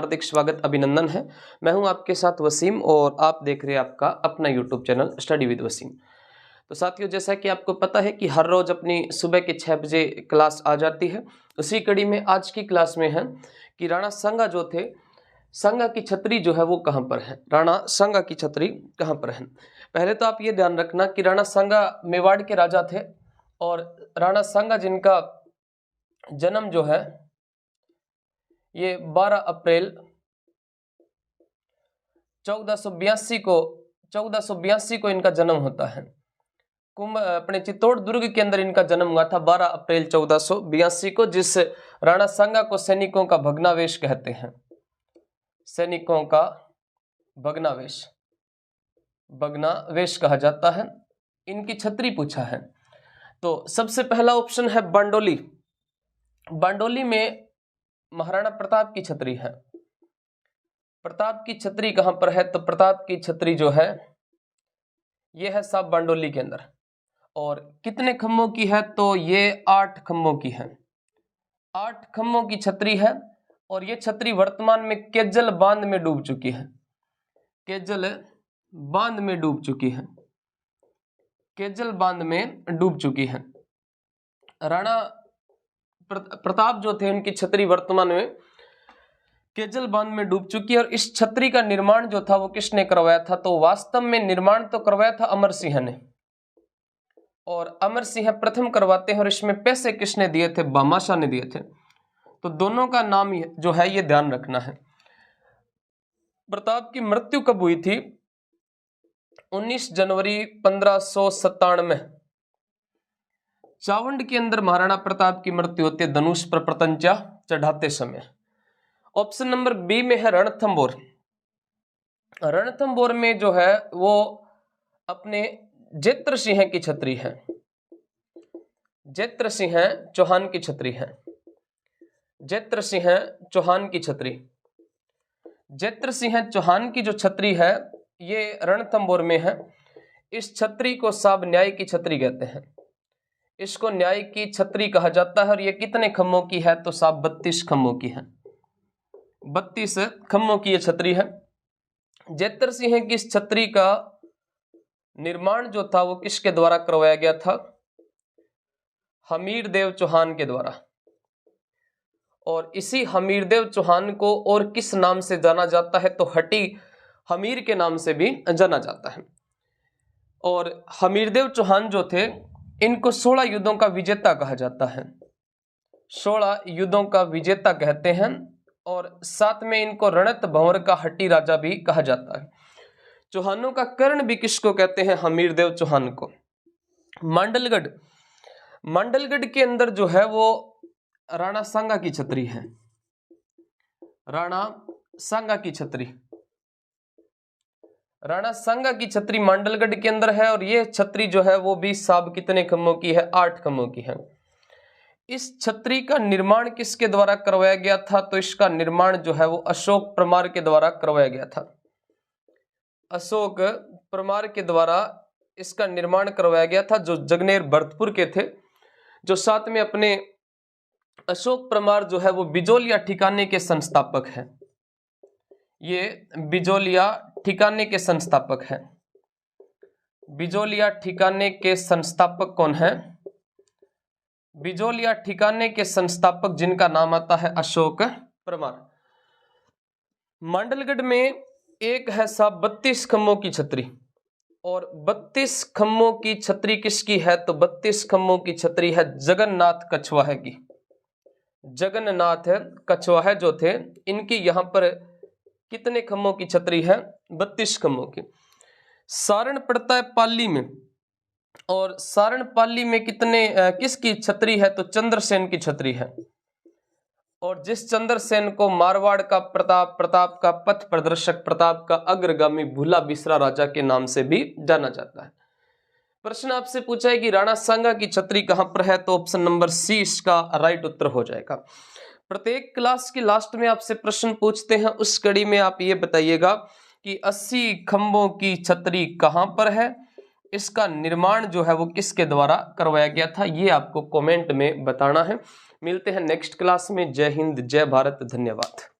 हार्दिक स्वागत अभिनंदन है। मैं हूं आपके साथ वसीम और आप देख रहे हैं आपका अपना YouTube channel study with Wasim. तो साथियों, जैसा कि आपको पता है कि हर रोज अपनी सुबह के 6 बजे क्लास आ जाती है। उसी कड़ी में आज की क्लास में है कि राणा सांगा जो थे, सांगा की छतरी जो है वो कहाँ पर है, राणा सांगा की छतरी कहाँ पर है। पहले तो आप ये ध्यान रखना कि राणा सांगा मेवाड़ के राजा थे और राणा सांगा जिनका जन्म जो है ये 12 अप्रैल 1482 को इनका जन्म होता है। अपने चित्तौड़ दुर्ग के अंदर इनका जन्म हुआ था 12 अप्रैल 1482 को, जिस राणा सांगा को सैनिकों का भग्नावेश कहते हैं। सैनिकों का भग्नावेश कहा जाता है। इनकी छतरी पूछा है तो सबसे पहला ऑप्शन है बांडोली। बांडोली में महाराणा प्रताप की छतरी है। प्रताप की छतरी कहां पर है, तो प्रताप की छतरी जो है ये है साहब बांडोली के अंदर। और कितने खम्भों की है, तो ये 8 खम्भों की है। 8 खम्भों की छतरी है और ये छतरी वर्तमान में केजल बांध में डूब चुकी है। केजल बांध में डूब चुकी है। केजल बांध में डूब चुकी है। राणा प्रताप जो थे उनकी छतरी वर्तमान में केजल बांध में डूब चुकी है। और इस छतरी का निर्माण जो था वो किसने करवाया था, तो वास्तव में निर्माण तो करवाया था अमर सिंह ने, और अमर सिंह प्रथम करवाते हैं। और इसमें पैसे किसने दिए थे, भामाशाह ने दिए थे। तो दोनों का नाम जो है ये ध्यान रखना है। प्रताप की मृत्यु कब हुई थी, 19 जनवरी 1597। चावंड के अंदर महाराणा प्रताप की मृत्यु होती है, धनुष पर प्रतंचा चढ़ाते समय। ऑप्शन नंबर बी में है रणथंबोर। रणथंबोर में जो है वो अपने जेत्र सिंह की छतरी है। जेत्र सिंह चौहान की छतरी है। जेत्र सिंह चौहान की छतरी। जेत्र सिंह चौहान की जो छतरी है ये रणथंबोर में है। इस छतरी को साब न्याय की छतरी कहते हैं। इसको न्याय की छतरी कहा जाता है। और ये कितने खम्भों की है, तो साब 32 खम्भों की है। 32 खम्भों की ये छतरी है। जेत्र सिंह की इस छतरी का निर्माण जो था वो किसके द्वारा करवाया गया था, हमीरदेव चौहान के द्वारा। और इसी हमीरदेव चौहान को और किस नाम से जाना जाता है, तो हटी हमीर के नाम से भी जाना जाता है। और हमीरदेव चौहान जो थे इनको 16 युद्धों का विजेता कहा जाता है। 16 युद्धों का विजेता कहते हैं। और साथ में इनको रणत भंवर का हट्टी राजा भी कहा जाता है। चौहानों का कर्ण भी किसको कहते हैं, हमीरदेव चौहान को। मांडलगढ़ के अंदर जो है वो राणा सांगा की छतरी है। राणा सांगा की छतरी। राणा सांगा की छतरी मांडलगढ़ के अंदर है। और ये छतरी जो है वो भी साब कितने खम्भों की है, 8 खम्भों की है। इस छतरी का निर्माण किसके द्वारा करवाया गया था, तो इसका निर्माण जो है वो अशोक परमार के द्वारा करवाया गया था। अशोक परमार के द्वारा इसका निर्माण करवाया गया था, जो जगनेर भरतपुर के थे। जो साथ में अपने अशोक परमार जो है वो बिजोलिया ठिकाने के संस्थापक है। ये बिजोलिया ठिकाने के संस्थापक है। बिजोलिया ठिकाने के संस्थापक कौन है, बिजोलिया ठिकाने के संस्थापक जिनका नाम आता है अशोक परमार। मांडलगढ़ में एक है साहब 32 खम्भों की छतरी। और 32 खम्भों की छतरी किसकी है, तो 32 खम्भों की छतरी है जगन्नाथ कछवाहा की। जगन्नाथ कछवाहा जो थे इनकी यहां पर कितने खम्भों की छतरी है, 32 खम्भों की। सारण पड़ता है पाली में। और सारण पाली में किसकी छतरी है, तो चंद्रसेन की छतरी है। और जिस चंद्रसेन को मारवाड़ का प्रताप का पथ प्रदर्शक, प्रताप का अग्रगामी, भूला बिसरा राजा के नाम से भी जाना जाता है। प्रश्न आपसे पूछा है कि राणा सांगा की छतरी कहां पर है, तो ऑप्शन नंबर सी इसका राइट उत्तर हो जाएगा। प्रत्येक क्लास के लास्ट में आपसे प्रश्न पूछते हैं, उस कड़ी में आप ये बताइएगा कि 80 खंभों की छतरी कहां पर है, इसका निर्माण जो है वो किसके द्वारा करवाया गया था, ये आपको कमेंट में बताना है। मिलते हैं नेक्स्ट क्लास में। जय हिंद, जय भारत, धन्यवाद।